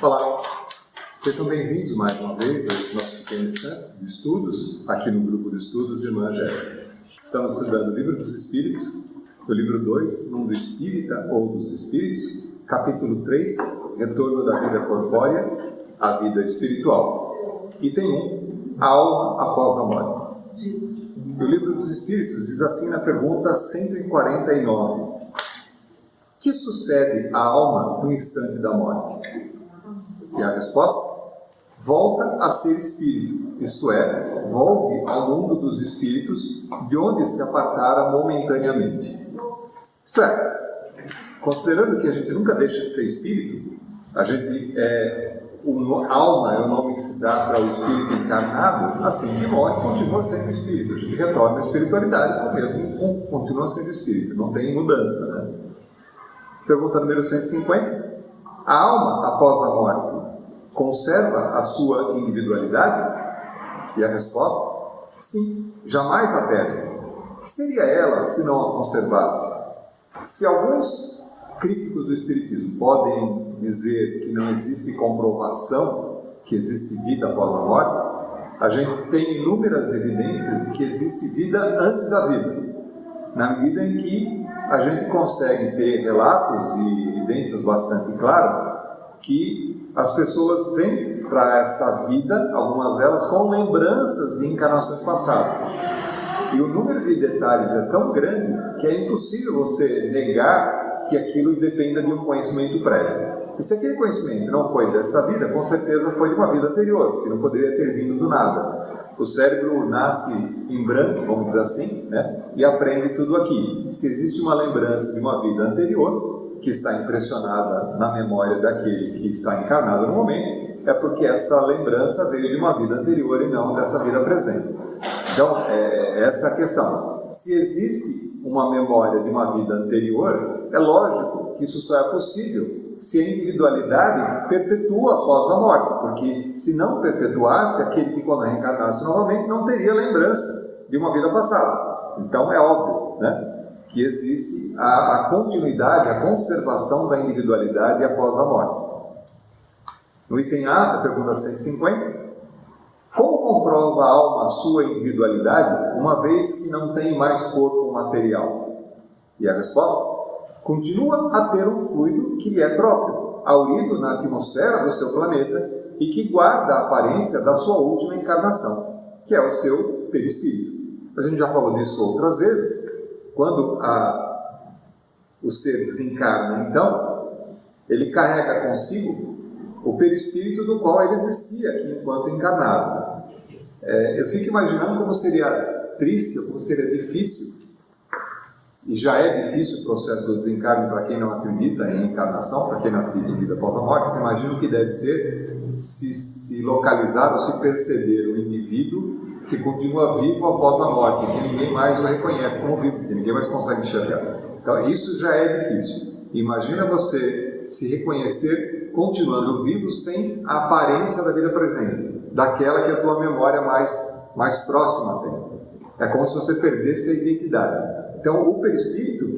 Olá, sejam bem-vindos mais uma vez a esse nosso pequeno instante de estudos, aqui no grupo de estudos Irmã Angélica. Estamos estudando o Livro dos Espíritos, o livro 2, Mundo Espírita ou dos Espíritos, capítulo 3, Retorno da Vida Corpórea à Vida Espiritual. Item 1, a alma após a morte. O Livro dos Espíritos diz assim na pergunta 149: o que sucede à alma no instante da morte? E a resposta? Volta a ser espírito, isto é, volve ao mundo dos espíritos de onde se apartara momentaneamente. Isto é, considerando que a gente nunca deixa de ser espírito, a gente alma é o nome que se dá para o espírito encarnado, assim que morre, continua sendo espírito. A gente retorna à espiritualidade, ou mesmo continua sendo espírito, não tem mudança, né? Pergunta número 150. A alma, após a morte, conserva a sua individualidade? E a resposta? Sim, jamais a perde. Que seria ela se não a conservasse? Se alguns críticos do Espiritismo podem dizer que não existe comprovação que existe vida após a morte, a gente tem inúmeras evidências de que existe vida antes da vida, na medida em que a gente consegue ter relatos e evidências bastante claras que as pessoas vêm para essa vida, algumas delas com lembranças de encarnações passadas. E o número de detalhes é tão grande que é impossível você negar que aquilo dependa de um conhecimento prévio. E se aquele conhecimento não foi dessa vida, com certeza foi de uma vida anterior, que não poderia ter vindo do nada. O cérebro nasce em branco, vamos dizer assim, né? E aprende tudo aqui. Se existe uma lembrança de uma vida anterior, que está impressionada na memória daquele que está encarnado no momento, é porque essa lembrança veio de uma vida anterior e não dessa vida presente. Então, essa é a questão. Se existe uma memória de uma vida anterior, é lógico que isso só é possível se a individualidade perpetua após a morte, porque se não perpetuasse, aquele que quando reencarnasse novamente não teria lembrança de uma vida passada. Então é óbvio, né, que existe a continuidade, a conservação da individualidade após a morte. No item A, da pergunta 150, como comprova a alma a sua individualidade, uma vez que não tem mais corpo material? E a resposta? Continua a ter um fluido que lhe é próprio, haurido na atmosfera do seu planeta e que guarda a aparência da sua última encarnação, que é o seu perispírito. A gente já falou disso outras vezes. Quando o ser desencarna, então, ele carrega consigo o perispírito do qual ele existia aqui enquanto encarnado. Eu fico imaginando como seria triste, ou como seria difícil, e já é difícil o processo do desencarne para quem não acredita em encarnação, para quem não acredita em vida após a morte. Você imagina o que deve ser se localizar ou se perceber o indivíduo que continua vivo após a morte, que ninguém mais o reconhece como vivo, que ninguém mais consegue enxergar. Então isso já é difícil. Imagina você se reconhecer continuando vivo sem a aparência da vida presente, daquela que a tua memória mais próxima tem. É como se você perdesse a identidade. Então, o perispírito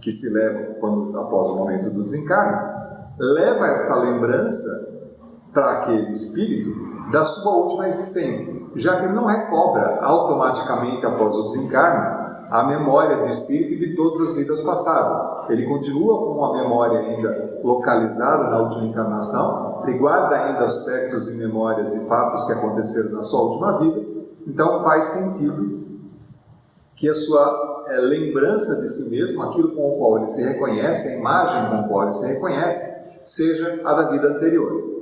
que se leva após o momento do desencarne, leva essa lembrança para aquele espírito da sua última existência, já que ele não recobra automaticamente após o desencarne a memória do espírito de todas as vidas passadas. Ele continua com uma memória ainda localizada na última encarnação, ele guarda ainda aspectos e memórias e fatos que aconteceram na sua última vida. Então faz sentido que a sua lembrança de si mesmo, aquilo com o qual ele se reconhece, a imagem com a qual ele se reconhece, seja a da vida anterior.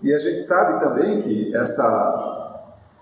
E a gente sabe também que essa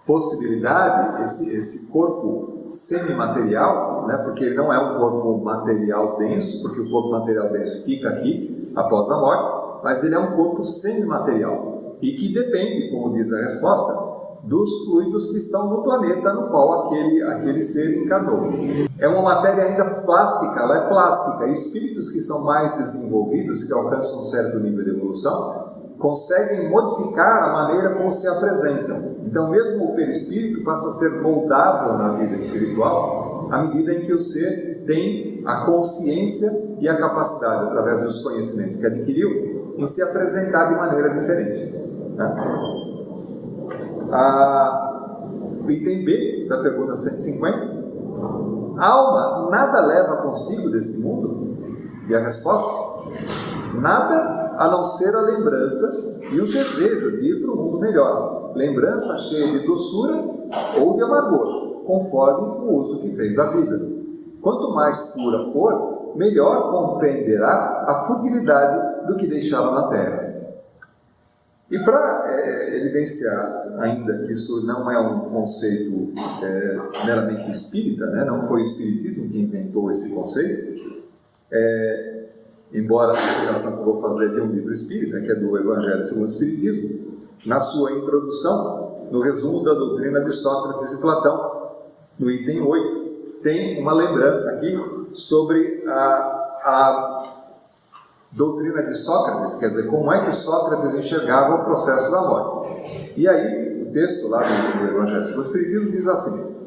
possibilidade, esse corpo semimaterial, né, porque ele não é um corpo material denso, porque o corpo material denso fica aqui após a morte, mas ele é um corpo semimaterial e que depende, como diz a resposta, dos fluidos que estão no planeta no qual aquele ser encarnou. É uma matéria ainda plástica, ela é plástica. E espíritos que são mais desenvolvidos, que alcançam um certo nível de evolução, conseguem modificar a maneira como se apresentam. Então, mesmo o perispírito passa a ser moldável na vida espiritual à medida em que o ser tem a consciência e a capacidade, através dos conhecimentos que adquiriu, em se apresentar de maneira diferente. Né? O item B da pergunta 150: a alma nada leva consigo deste mundo? E a resposta: nada, a não ser a lembrança e o desejo de ir para um mundo melhor. Lembrança cheia de doçura ou de amargor, conforme o uso que fez da vida. Quanto mais pura for, melhor compreenderá a futilidade do que deixaram na terra. E para evidenciar ainda que isso não é um conceito meramente espírita, né? Não foi o espiritismo que inventou esse conceito, embora a citação que eu vou fazer de um livro espírita, que é do Evangelho segundo o Espiritismo, na sua introdução, no resumo da doutrina de Sócrates e Platão, no item 8, tem uma lembrança aqui sobre a doutrina de Sócrates, quer dizer, como é que Sócrates enxergava o processo da morte. E aí, o texto lá do Evangelho segundo o Espiritismo diz assim: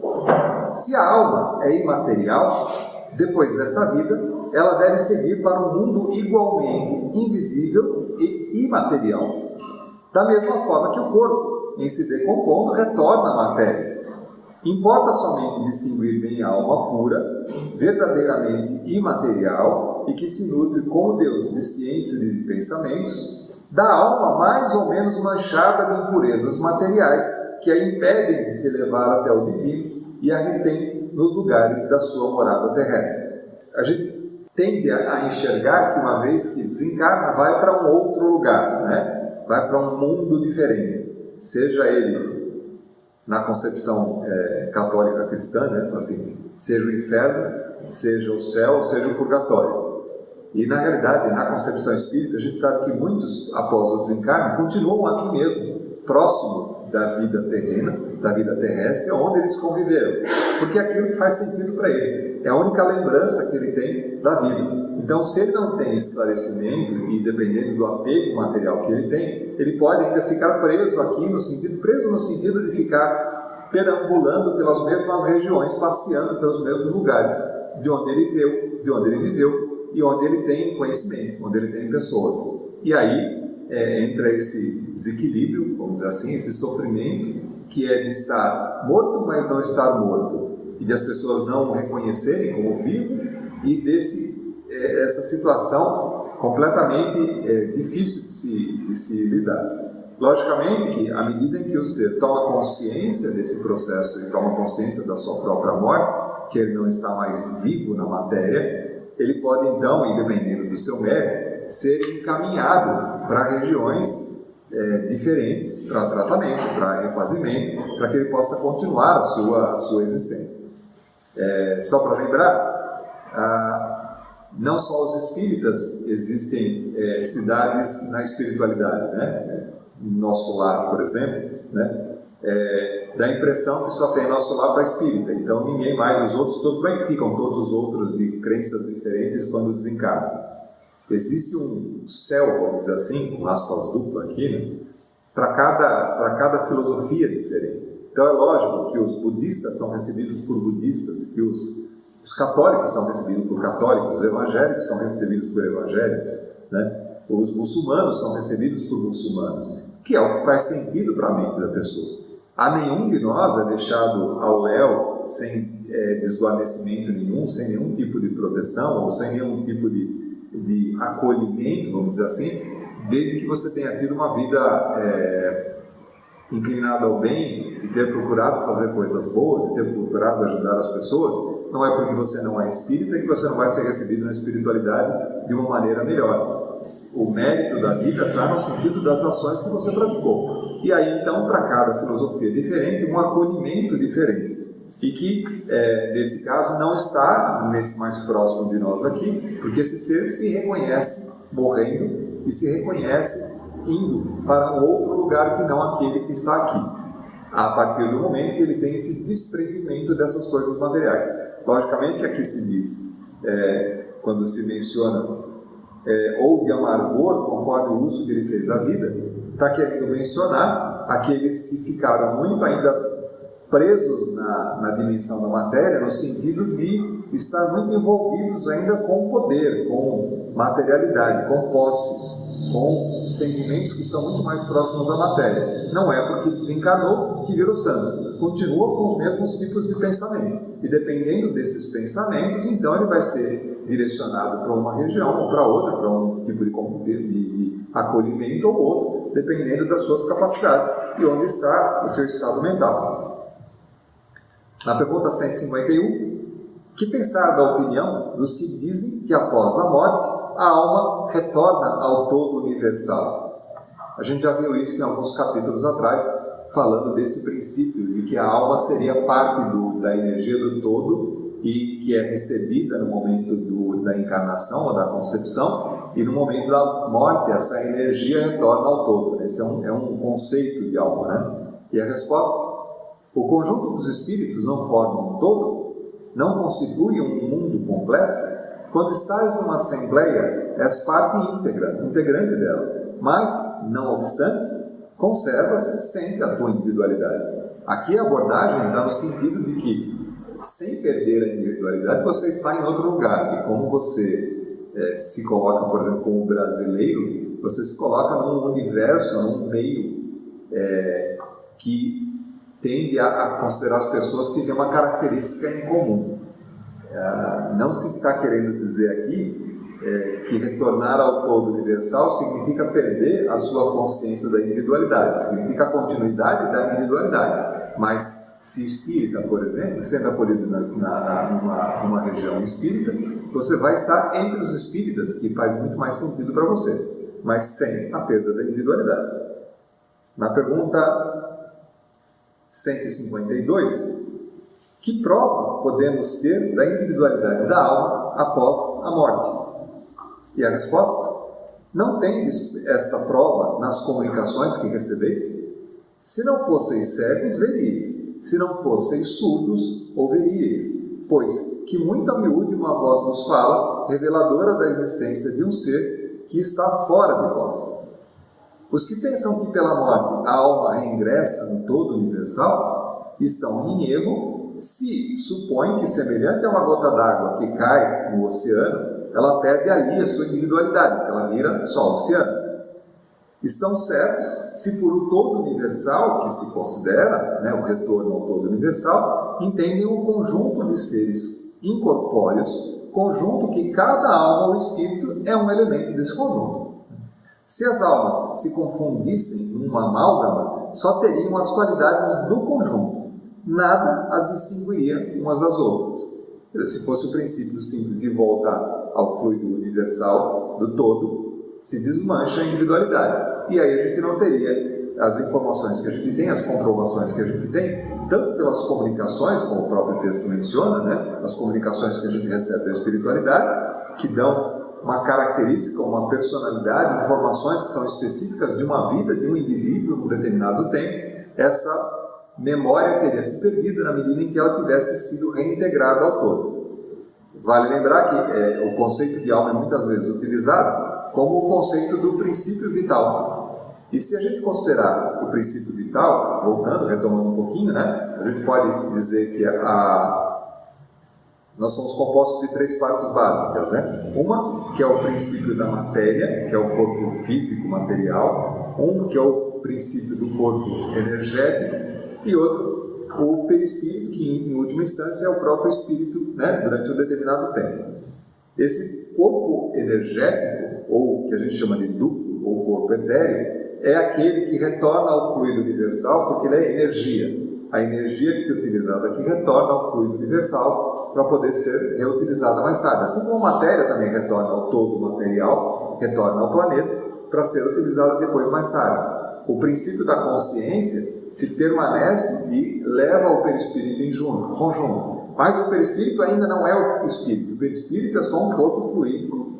se a alma é imaterial, depois dessa vida, ela deve seguir para um mundo igualmente invisível e imaterial, da mesma forma que o corpo, em se decompondo, retorna à matéria. Importa somente distinguir bem a alma pura, verdadeiramente imaterial e que se nutre como Deus de ciências e de pensamentos, da alma mais ou menos manchada de impurezas materiais que a impedem de se elevar até o divino e a retém nos lugares da sua morada terrestre. A gente tende a enxergar que uma vez que desencarna, vai para um outro lugar, né? Vai para um mundo diferente, seja ele na concepção católica cristã, né? Assim, seja o inferno, seja o céu, seja o purgatório. E na realidade, na concepção espírita, a gente sabe que muitos, após o desencarne, continuam aqui mesmo, próximo da vida terrena, da vida terrestre, onde eles conviveram, porque é aquilo que faz sentido para ele, é a única lembrança que ele tem da vida. Então, se ele não tem esclarecimento, e dependendo do apego material que ele tem, ele pode ainda ficar preso aqui, no sentido de ficar perambulando pelas mesmas regiões, passeando pelos mesmos lugares de onde ele viveu e onde ele tem conhecimento, onde ele tem pessoas. E aí entra esse desequilíbrio, vamos dizer assim, esse sofrimento, que é de estar morto, mas não estar morto, e de as pessoas não o reconhecerem como vivo, e essa situação completamente difícil de se lidar. Logicamente que, à medida em que o ser toma consciência desse processo e toma consciência da sua própria morte, que ele não está mais vivo na matéria, ele pode então, independente do seu mérito, ser encaminhado para regiões diferentes, para tratamento, para refazimento, para que ele possa continuar a sua existência. Só para lembrar, não só os espíritas existem cidades na espiritualidade, né? Nosso Lar, por exemplo, né? Dá a impressão que só tem Nosso Lar para espírita, então ninguém mais, os outros todos, como é que ficam todos os outros de crenças diferentes quando desencarnam? Existe um céu, vamos dizer assim, com aspas duplas aqui, né? Para cada filosofia diferente. Então é lógico que os budistas são recebidos por budistas, que os católicos são recebidos por católicos, os evangélicos são recebidos por evangélicos, né? Os muçulmanos são recebidos por muçulmanos, que é o que faz sentido para a mente da pessoa. A nenhum de nós é deixado ao léu, sem desguarnecimento nenhum, sem nenhum tipo de proteção, ou sem nenhum tipo de acolhimento, vamos dizer assim, desde que você tenha tido uma vida inclinada ao bem, e ter procurado fazer coisas boas, e ter procurado ajudar as pessoas. Não é porque você não é espírita que você não vai ser recebido na espiritualidade de uma maneira melhor. O mérito da vida está no sentido das ações que você praticou. E aí, então, para cada filosofia diferente, um acolhimento diferente. E que, nesse caso, não está nesse mais próximo de nós aqui, porque esse ser se reconhece morrendo e se reconhece indo para um outro lugar que não aquele que está aqui, a partir do momento que ele tem esse desprendimento dessas coisas materiais. Logicamente que aqui se diz, quando se menciona ou de amargor, conforme o uso que ele fez da vida, está querendo mencionar aqueles que ficaram muito ainda presos na dimensão da matéria, no sentido de estar muito envolvidos ainda com poder, com materialidade, com posses, com sentimentos que estão muito mais próximos da matéria. Não é porque desencarnou que virou santo. Continua com os mesmos tipos de pensamento. E dependendo desses pensamentos, então ele vai ser direcionado para uma região ou para outra, para um tipo de acolhimento ou outro, dependendo das suas capacidades e onde está o seu estado mental. Na pergunta 151, que pensar da opinião dos que dizem que após a morte a alma retorna ao todo universal? A gente já viu isso em alguns capítulos atrás, falando desse princípio de que a alma seria parte da energia do todo e que é recebida no momento da encarnação ou da concepção, e no momento da morte essa energia retorna ao todo. Esse é um conceito de alma, né? E a resposta: o conjunto dos espíritos não forma um todo? Não constitui um mundo completo? Quando estás numa assembleia, és parte integrante dela, mas, não obstante, conservas sempre a tua individualidade. Aqui a abordagem está no sentido de que, sem perder a individualidade, você está em outro lugar. E como você se coloca, por exemplo, como brasileiro, você se coloca num universo, num meio que tende a considerar as pessoas que têm uma característica em comum. Não se está querendo dizer aqui que retornar ao todo universal significa perder a sua consciência da individualidade, significa a continuidade da individualidade. Mas se espírita, por exemplo, sendo acolhido numa região espírita, você vai estar entre os espíritas, que faz muito mais sentido para você, mas sem a perda da individualidade. Na pergunta 152, que prova podemos ter da individualidade da alma após a morte? E a resposta: não tendes esta prova nas comunicações que recebeis? Se não fosseis cegos, veríeis. Se não fosseis surdos, ouviríeis. Pois que muito a miúde uma voz vos fala, reveladora da existência de um ser que está fora de vós. Os que pensam que pela morte a alma reingressa no todo universal estão em erro se supõem que, semelhante a uma gota d'água que cai no oceano, ela perde ali a sua individualidade, ela vira só oceano. Estão certos se por o todo universal, que se considera, o retorno ao todo universal, entendem o conjunto de seres incorpóreos, conjunto que cada alma ou espírito é um elemento desse conjunto. Se as almas se confundissem numa amálgama, só teriam as qualidades do conjunto. Nada as distinguiria umas das outras. Se fosse o princípio simples de volta ao fluido universal do todo, se desmancha a individualidade. E aí a gente não teria as informações que a gente tem, as comprovações que a gente tem, tanto pelas comunicações, como o próprio texto menciona, as comunicações que a gente recebe da espiritualidade, que dão uma característica, uma personalidade, informações que são específicas de uma vida, de um indivíduo num determinado tempo. Essa memória teria se perdido na medida em que ela tivesse sido reintegrada ao todo. Vale lembrar que o conceito de alma é muitas vezes utilizado como o conceito do princípio vital. E se a gente considerar o princípio vital, voltando, retomando um pouquinho, a gente pode dizer que nós somos compostos de 3 partes básicas, Uma, que é o princípio da matéria, que é o corpo físico material. Um, que é o princípio do corpo energético. E outro, o perispírito, que em última instância é o próprio espírito, durante um determinado tempo. Esse corpo energético, ou que a gente chama de duplo, ou corpo etéreo, é aquele que retorna ao fluido universal, porque ele é energia. A energia que é utilizada aqui retorna ao fluido universal para poder ser reutilizada mais tarde. Assim como a matéria também retorna ao todo material, retorna ao planeta, para ser utilizada depois mais tarde. O princípio da consciência se permanece e leva o perispírito em conjunto. Mas o perispírito ainda não é o espírito. O perispírito é só um corpo fluídico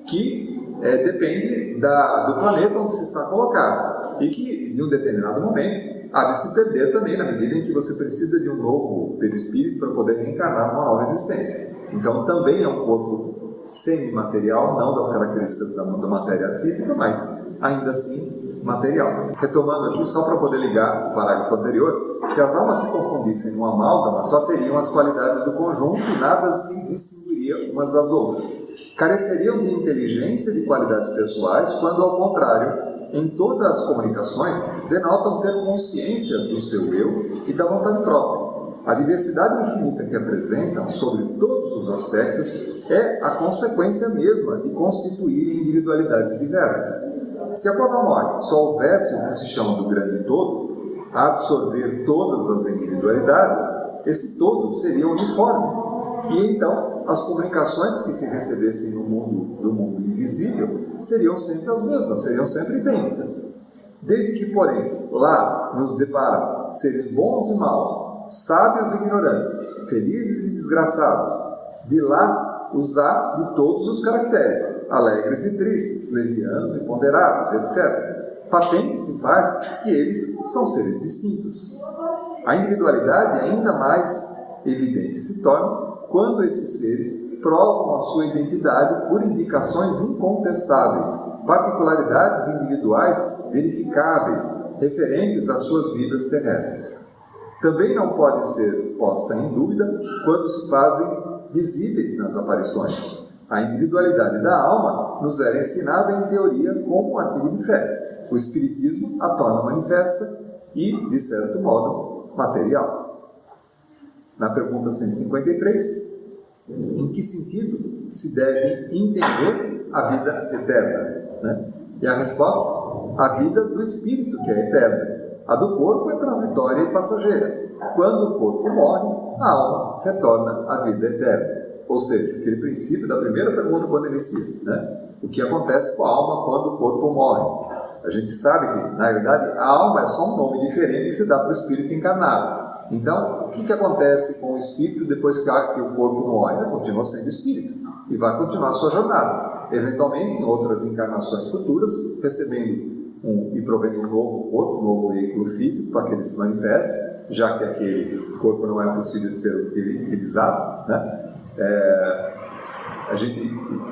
que depende do planeta onde se está colocado. E que, em um determinado momento, há de se perder também, na medida em que você precisa de um novo perispírito para poder reencarnar numa nova existência. Então, também é um corpo semimaterial, não das características da matéria física, mas ainda assim material. Retomando aqui, só para poder ligar o parágrafo anterior, se as almas se confundissem numa amálgama, só teriam as qualidades do conjunto e nada se distinguiria diferiria umas das outras. Careceriam de inteligência e de qualidades pessoais, quando, ao contrário, em todas as comunicações, denotam ter consciência do seu eu e da vontade própria. A diversidade infinita que apresentam sobre todos os aspectos é a consequência mesma de constituírem individualidades diversas. Se após a morte só houvesse o que se chama do grande todo, a absorver todas as individualidades, esse todo seria uniforme. E então, as comunicações que se recebessem do mundo invisível seriam sempre as mesmas, seriam sempre idênticas. Desde que, porém, lá nos depara seres bons e maus, sábios e ignorantes, felizes e desgraçados, de lá os há de todos os caracteres, alegres e tristes, levianos e ponderados, etc. Patente se faz que eles são seres distintos. A individualidade ainda mais evidente se torna quando esses seres provam a sua identidade por indicações incontestáveis, particularidades individuais verificáveis, referentes às suas vidas terrestres. Também não pode ser posta em dúvida quando se fazem visíveis nas aparições. A individualidade da alma nos era ensinada em teoria como um artigo de fé. O Espiritismo a torna manifesta e, de certo modo, material. Na pergunta 153, em que sentido se deve entender a vida eterna? E a resposta? A vida do espírito, que é eterna. A do corpo é transitória e passageira. Quando o corpo morre, a alma retorna à vida eterna. Ou seja, aquele princípio da primeira pergunta quando inicia, o que acontece com a alma quando o corpo morre? A gente sabe que, na realidade, a alma é só um nome diferente que se dá para o espírito encarnado. Então, o que acontece com o espírito depois que o corpo morre? Ele continua sendo espírito e vai continuar a sua jornada. Eventualmente, em outras encarnações futuras, recebendo e provendo um novo corpo, um novo veículo físico para que ele se manifeste, já que aquele corpo não é possível de ser utilizado,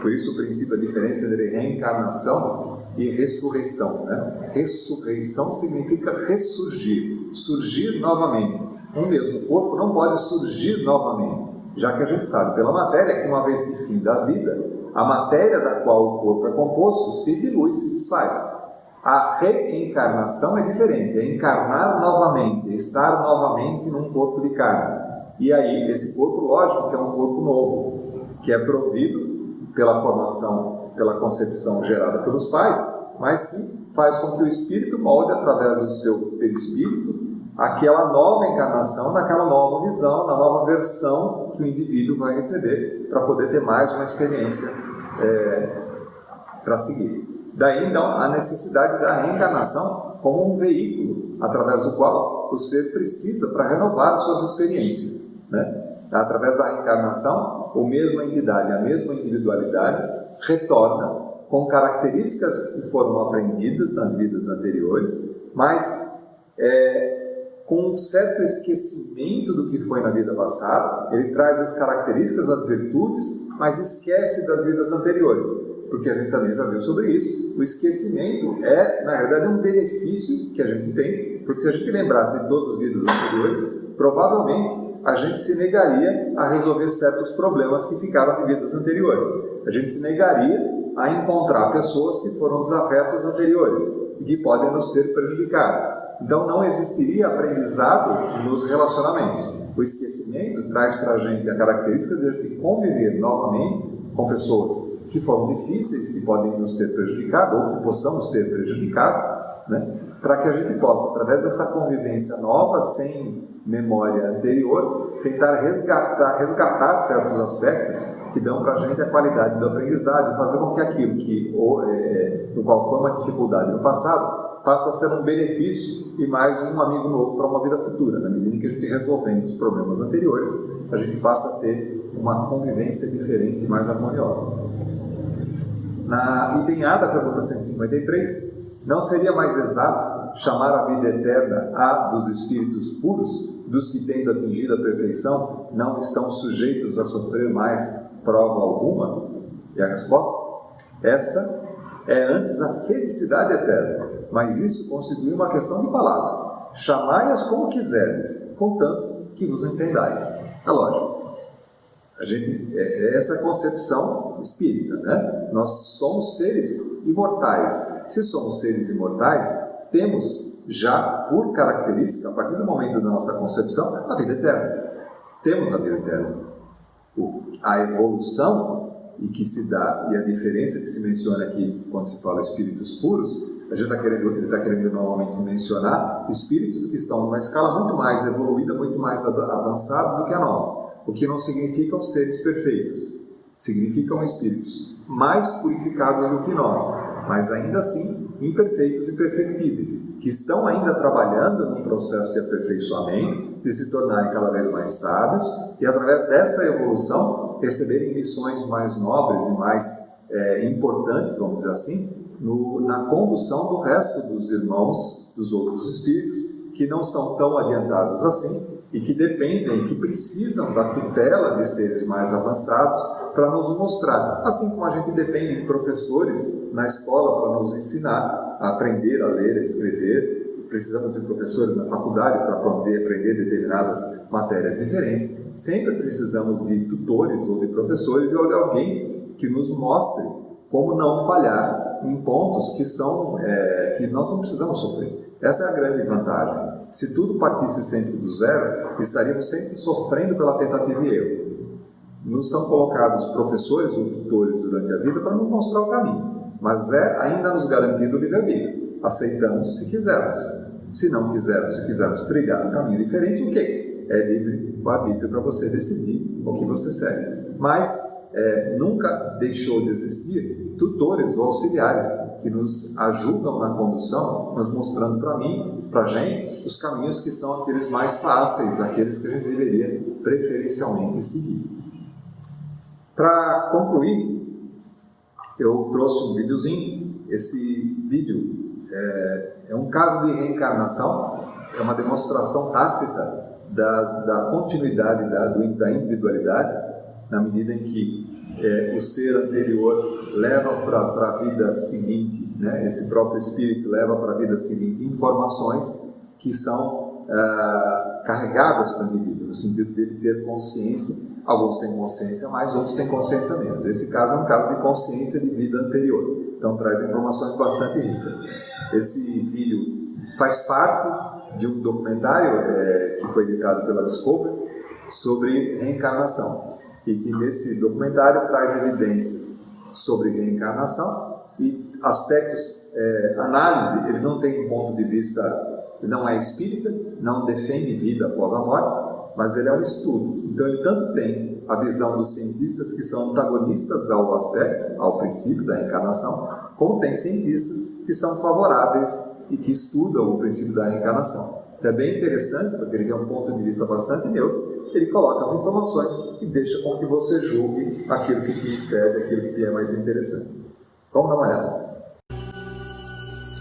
por isso o princípio, a diferença entre reencarnação e ressurreição. Ressurreição significa ressurgir, surgir novamente. Um mesmo corpo não pode surgir novamente, já que a gente sabe pela matéria que, uma vez que finda a vida, a matéria da qual o corpo é composto se dilui, se desfaz. A reencarnação é diferente, é encarnar novamente, é estar novamente num corpo de carne. E aí, esse corpo, lógico que é um corpo novo, que é provido pela formação, pela concepção gerada pelos pais, mas que faz com que o espírito molde, através do seu perispírito, aquela nova encarnação, naquela nova visão, na nova versão que o indivíduo vai receber para poder ter mais uma experiência para seguir. Daí, então, a necessidade da reencarnação como um veículo através do qual o ser precisa para renovar suas experiências. Através da reencarnação, a mesma entidade, a mesma individualidade retorna com características que foram aprendidas nas vidas anteriores, mas com um certo esquecimento do que foi na vida passada. Ele traz as características, as virtudes, mas esquece das vidas anteriores, porque a gente também já viu sobre isso. O esquecimento é, na verdade, um benefício que a gente tem, porque se a gente lembrasse de todas as vidas anteriores, provavelmente a gente se negaria a resolver certos problemas que ficaram de vidas anteriores. A gente se negaria a encontrar pessoas que foram desafetos anteriores e que podem nos ter prejudicado. Então não existiria aprendizado nos relacionamentos. O esquecimento traz para a gente a característica de a gente conviver novamente com pessoas que foram difíceis, que podem nos ter prejudicado ou que possamos ter prejudicado, para que a gente possa, através dessa convivência nova, sem memória anterior, tentar resgatar certos aspectos que dão para a gente a qualidade do aprendizado, fazer com que aquilo no qual foi uma dificuldade no passado passa a ser um benefício e mais um amigo novo para uma vida futura. Na medida em que a gente resolvendo os problemas anteriores, a gente passa a ter uma convivência diferente e mais harmoniosa. Na item A da pergunta 153, não seria mais exato chamar a vida eterna a dos espíritos puros, dos que, tendo atingido a perfeição, não estão sujeitos a sofrer mais prova alguma? E a resposta? Esta é antes a felicidade eterna, mas isso constitui uma questão de palavras. Chamai-as como quiserdes, contanto que vos entendais. É lógico. Essa é a concepção espírita, né? Nós somos seres imortais. Se somos seres imortais, temos já, por característica, a partir do momento da nossa concepção, a vida eterna. Temos a vida eterna. A evolução e que se dá, e a diferença que se menciona aqui quando se fala espíritos puros, ele está querendo normalmente mencionar espíritos que estão numa escala muito mais evoluída, muito mais avançada do que a nossa. O que não significam seres perfeitos, significam espíritos mais purificados do que nós, mas ainda assim imperfeitos e perfectíveis, que estão ainda trabalhando no processo de aperfeiçoamento, de se tornarem cada vez mais sábios e, através dessa evolução, receberem missões mais nobres e mais importantes, vamos dizer assim, na condução do resto dos irmãos, dos outros espíritos, que não são tão adiantados assim, e que dependem, que precisam da tutela de seres mais avançados para nos mostrar. Assim como a gente depende de professores na escola para nos ensinar a aprender a ler, a escrever, precisamos de professores na faculdade para aprender determinadas matérias diferentes, sempre precisamos de tutores ou de professores ou de alguém que nos mostre como não falhar em pontos que nós não precisamos sofrer. Essa é a grande vantagem. Se tudo partisse sempre do zero, estaríamos sempre sofrendo pela tentativa e erro. Nos são colocados professores ou tutores durante a vida para nos mostrar o caminho, mas ainda nos garantido o livre-arbítrio. Aceitamos se quisermos. Se não quisermos, se quisermos trilhar um caminho diferente, o quê? É livre o arbítrio para você decidir o que você segue. Mas nunca deixou de existir tutores ou auxiliares que nos ajudam na condução, nos mostrando para a gente, os caminhos que são aqueles mais fáceis, aqueles que a gente deveria preferencialmente seguir. Para concluir, eu trouxe um videozinho. Esse vídeo é um caso de reencarnação, é uma demonstração tácita da continuidade da individualidade, na medida em que o ser anterior leva para a vida seguinte, né? Esse próprio espírito leva para a vida seguinte informações que são carregadas para o indivíduo, no sentido de ele ter consciência. Alguns têm consciência mais, outros têm consciência menos. Esse caso é um caso de consciência de vida anterior, então traz informações bastante ricas. Esse vídeo faz parte de um documentário que foi editado pela Discovery sobre reencarnação, e que nesse documentário traz evidências sobre reencarnação e aspectos, análise. Ele não tem um ponto de vista, não é espírita, não defende vida após a morte, mas ele é um estudo. Então ele tanto tem a visão dos cientistas que são antagonistas ao aspecto, ao princípio da reencarnação, como tem cientistas que são favoráveis e que estudam o princípio da reencarnação. É bem interessante, porque ele tem um ponto de vista bastante neutro. Ele coloca as informações e deixa com que você julgue aquilo que te excede, aquilo que te é mais interessante. Vamos dar uma olhada.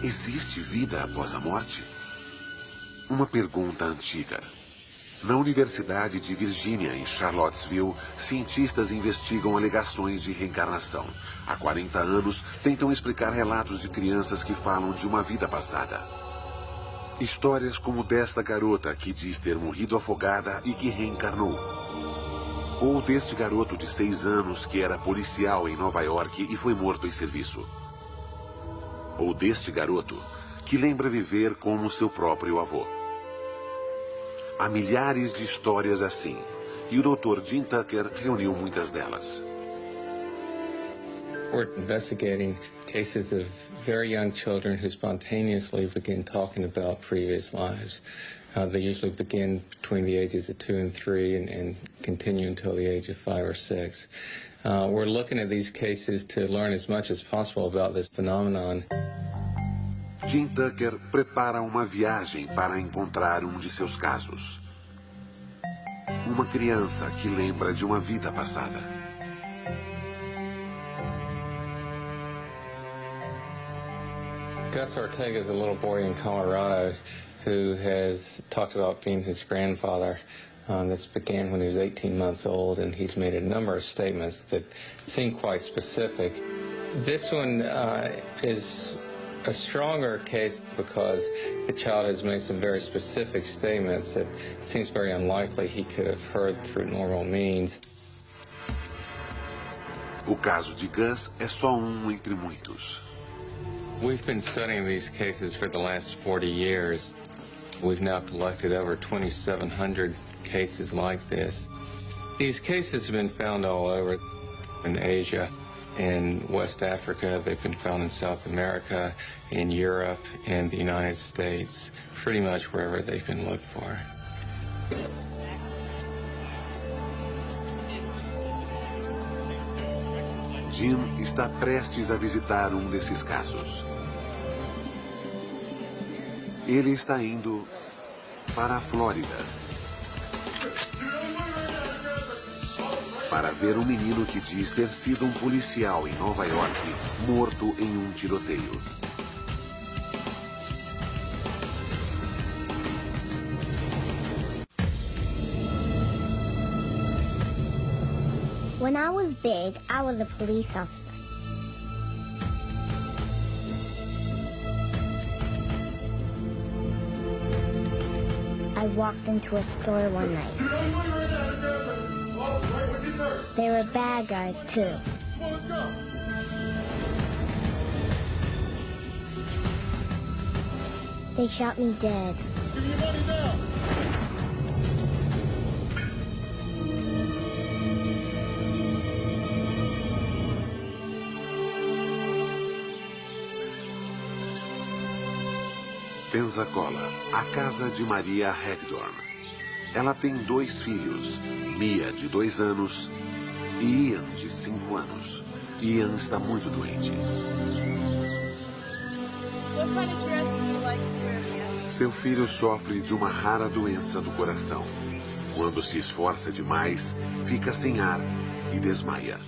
Existe vida após a morte? Uma pergunta antiga. Na Universidade de Virgínia, em Charlottesville, cientistas investigam alegações de reencarnação. Há 40 anos, tentam explicar relatos de crianças que falam de uma vida passada. Histórias como desta garota que diz ter morrido afogada e que reencarnou. Ou deste garoto de 6 anos que era policial em Nova York e foi morto em serviço. Ou deste garoto que lembra viver como seu próprio avô. Há milhares de histórias assim, e o Dr. Jim Tucker reuniu muitas delas. We're investigating cases of very young children who spontaneously begin talking about previous lives. They usually begin between the ages of 2 and 3 and continue until the age of 5 or 6. We're looking at these cases to learn as much as possible about this phenomenon. Jim Tucker prepara uma viagem para encontrar um de seus casos. Uma criança que lembra de uma vida passada. Gus Ortega is a little boy in Colorado who has talked about being his grandfather. This began when he was 18 months old, and he's made a number of statements that seem quite specific. This one is a stronger case because the child has made some very specific statements that it seems very unlikely he could have heard through normal means. O caso de Gus é só um entre muitos. We've been studying these cases for the last 40 years. We've now collected over 2,700 cases like this. These cases have been found all over in Asia, in West Africa, they've been found in South America, in Europe, and the United States, pretty much wherever they've been looked for. Jim está prestes a visitar um desses casos. Ele está indo para a Flórida para ver um menino que diz ter sido um policial em Nova York morto em um tiroteio. When I was big, I was a police officer. I walked into a store one night. They were bad guys, too. They shot me dead. Pensacola, a casa de Maria Hagdorn. Ela tem 2 filhos, Mia, de 2 anos, e Ian, de 5 anos. Ian está muito doente. What kind of dress do you like to wear, Mia? Seu filho sofre de uma rara doença do coração. Quando se esforça demais, fica sem ar e desmaia.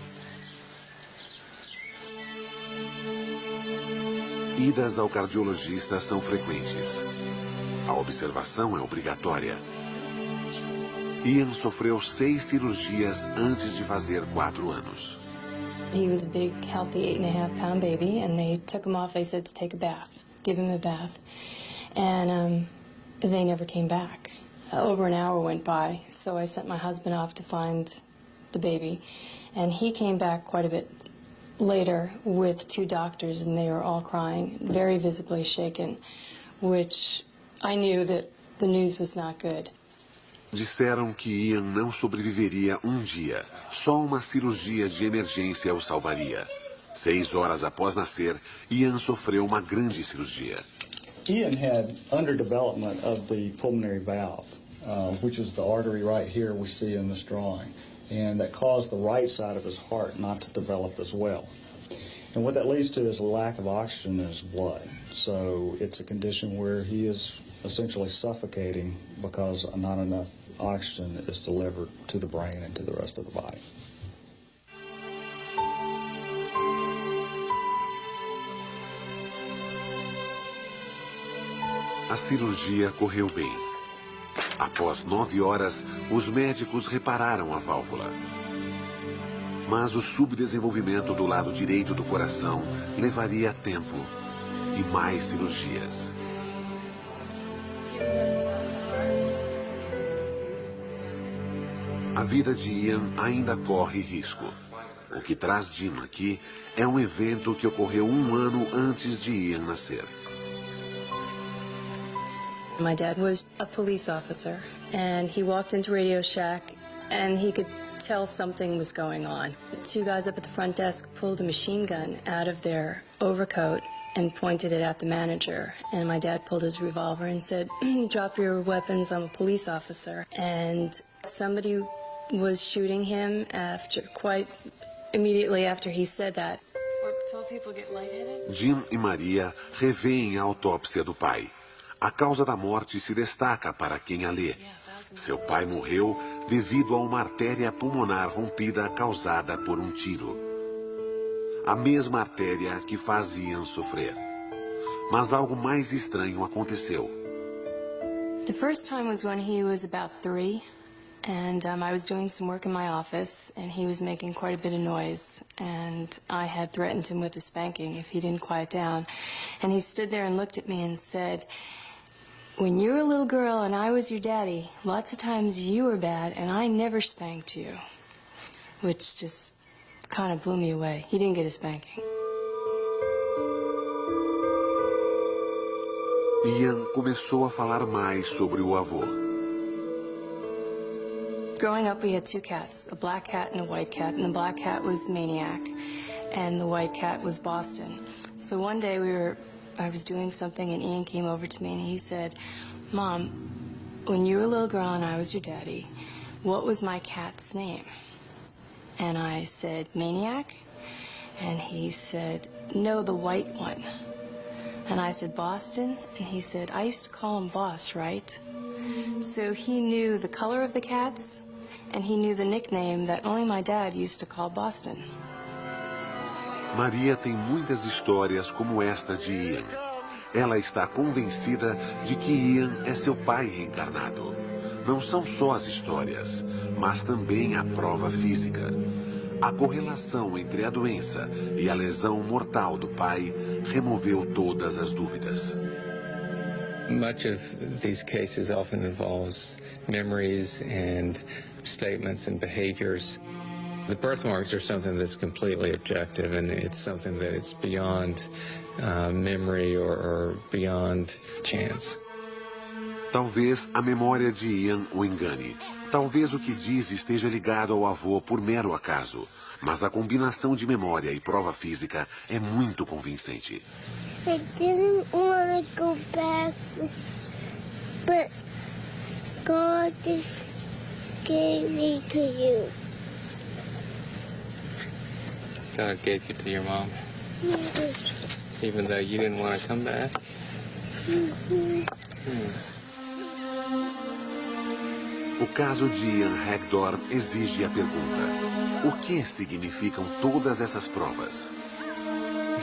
Idas ao cardiologista são frequentes. A observação é obrigatória. Ian sofreu 6 cirurgias antes de fazer 4 anos. He was a big, healthy 8.5-pound baby, and they took him off. They said to take a bath, give him a bath. And they never came back. Over an hour went by, so I sent my husband off to find the baby. And he came back quite a bit later with 2 doctors, and they were all crying, very visibly shaken, which I knew that the news was not good. Disseram que Ian não sobreviveria um dia. Só uma cirurgia de emergência o salvaria. 6 horas após nascer, Ian sofreu uma grande cirurgia. Ian had underdevelopment of the pulmonary valve, which is the artery right here we see in this drawing. And that caused the right side of his heart not to develop as well. And what that leads to is a lack of oxygen in his blood. So it's a condition where he is essentially suffocating because not enough oxygen is delivered to the brain and to the rest of the body. A cirurgia correu bem. Após 9 horas, os médicos repararam a válvula. Mas o subdesenvolvimento do lado direito do coração levaria tempo e mais cirurgias. A vida de Ian ainda corre risco. O que traz Jim aqui é um evento que ocorreu 1 ano antes de Ian nascer. My dad was a police officer, and he walked into Radio Shack, and he could tell something was going on. 2 guys up at the front desk pulled a machine gun out of their overcoat and pointed it at the manager. And my dad pulled his revolver and said, "Drop your weapons, I'm a police officer." And somebody was shooting him quite immediately after he said that. Or tall people get lightheaded? Jim e Maria revêem a autópsia do pai. A causa da morte se destaca para quem a lê. Seu pai morreu devido a uma artéria pulmonar rompida causada por um tiro. A mesma artéria que faz Ian sofrer. Mas algo mais estranho aconteceu. The first time was when he was about 3, and I was doing some work in my office, and he was making quite a bit of noise, and I had threatened him with a spanking if he didn't quiet down. And he stood there and looked at me and said, "When you were a little girl and I was your daddy, lots of times you were bad and I never spanked you," which just kind of blew me away. He didn't get a spanking. Ian começou a falar mais sobre o avô. Growing up, we had two cats, a black cat and a white cat, and the black cat was Maniac, and the white cat was Boston. So one day I was doing something, and Ian came over to me, and he said, "Mom, when you were a little girl and I was your daddy, what was my cat's name?" And I said, "Maniac?" And he said, "No, the white one." And I said, "Boston?" And he said, "I used to call him Boss, right?" So he knew the color of the cats, and he knew the nickname that only my dad used to call Boston. Maria tem muitas histórias como esta de Ian. Ela está convencida de que Ian é seu pai reencarnado. Não são só as histórias, mas também a prova física. A correlação entre a doença e a lesão mortal do pai removeu todas as dúvidas. Much of these cases often involves memories and statements and behaviors. The birthmarks are something that's completely objective, and it's something that is beyond memory or beyond chance. Talvez a memória de Ian o engane. Talvez o que diz esteja ligado ao avô por mero acaso. Mas a combinação de memória e prova física é muito convincente. I didn't want to go back, but God just gave me to you. God gave you to your mom, Yes. even though you didn't want to come back? O caso de Ian Hagdorn exige a pergunta: o que significam todas essas provas?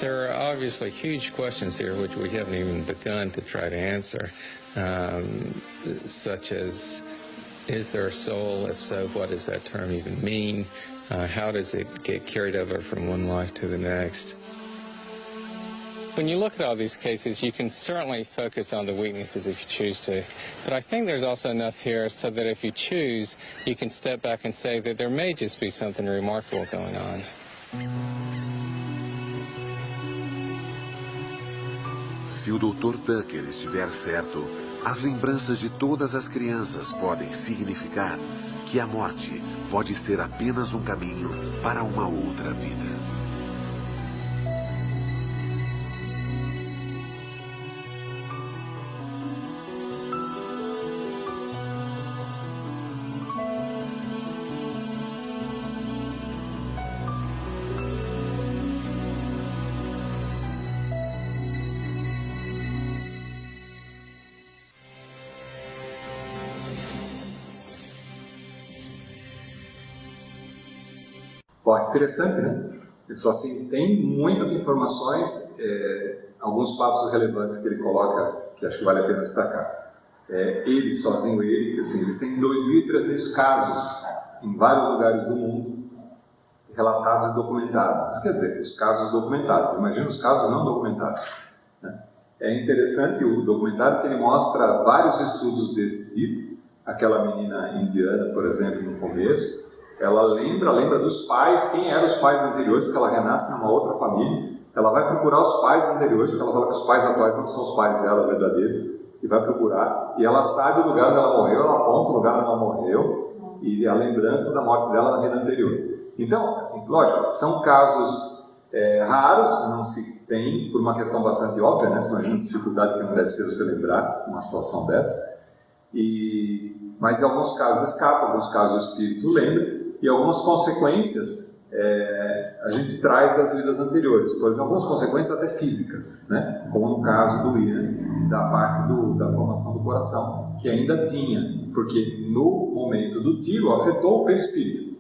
There are obviously huge questions here which we haven't even begun to try to answer, such as, is there a soul? If so, what does that term even mean? How does it get carried over from one life to the next? When you look at all these cases, you can certainly focus on the weaknesses if you choose to. But I think there's also enough here so that if you choose, you can step back and say that there may just be something remarkable going on. Se o Dr. Tucker estiver certo, as lembranças de todas as crianças podem significar que a morte pode ser apenas um caminho para uma outra vida. Bom, interessante, né? Ele falou assim, tem muitas informações, alguns passos relevantes que ele coloca, que acho que vale a pena destacar. Ele, sozinho ele, que assim, eles têm 2.300 casos em vários lugares do mundo, relatados e documentados. Isso quer dizer, os casos documentados. Imagina os casos não documentados. Né? É interessante o documentário que ele mostra vários estudos desse tipo. Aquela menina indiana, por exemplo, no começo, ela lembra dos pais, quem eram os pais anteriores, porque ela renasce numa outra família. Ela vai procurar os pais anteriores, porque ela fala que os pais atuais não são os pais dela verdadeiros, e vai procurar, e ela sabe o lugar onde ela morreu, ela aponta o lugar onde ela morreu, e a lembrança da morte dela na vida anterior. Então, assim, lógico, são casos raros, não se tem, por uma questão bastante óbvia, né? Você imagina a dificuldade que não deve ser você lembrar uma situação dessa, mas em alguns casos escapa, em alguns casos o espírito lembra, e algumas consequências a gente traz das vidas anteriores, por exemplo, algumas consequências até físicas, né? Como no caso do Ian, da parte da formação do coração, que ainda tinha, porque no momento do tiro afetou o perispírito.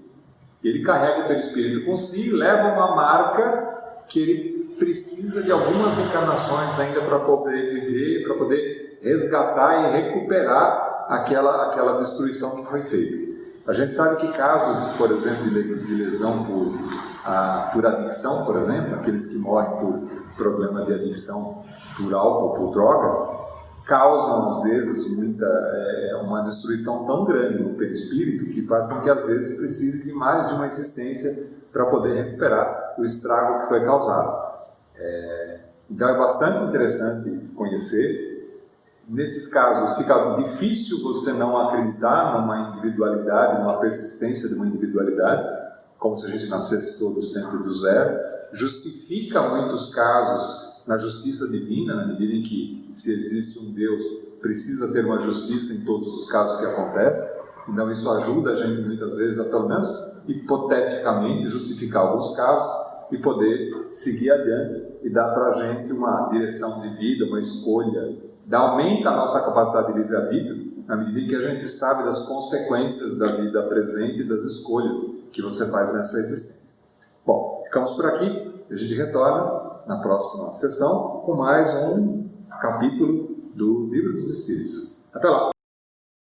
Ele carrega o perispírito com si e leva uma marca que ele precisa de algumas encarnações ainda para poder viver, para poder resgatar e recuperar aquela destruição que foi feita. A gente sabe que casos, por exemplo, de lesão por adicção, por exemplo, aqueles que morrem por problema de adicção por álcool, por drogas, causam, às vezes, uma destruição tão grande no perispírito que faz com que, às vezes, precise de mais de uma existência para poder recuperar o estrago que foi causado. Então é bastante interessante conhecer. Nesses casos fica difícil você não acreditar numa individualidade, numa persistência de uma individualidade, como se a gente nascesse todos sempre do zero. Justifica muitos casos na justiça divina, na medida em que, se existe um Deus, precisa ter uma justiça em todos os casos que acontecem. Então isso ajuda a gente muitas vezes a, pelo menos hipoteticamente, justificar alguns casos e poder seguir adiante e dar para a gente uma direção de vida, uma escolha. Aumenta a nossa capacidade de livre-arbítrio na medida em que a gente sabe das consequências da vida presente e das escolhas que você faz nessa existência. Bom, ficamos por aqui. A gente retorna na próxima sessão com mais um capítulo do Livro dos Espíritos. Até lá!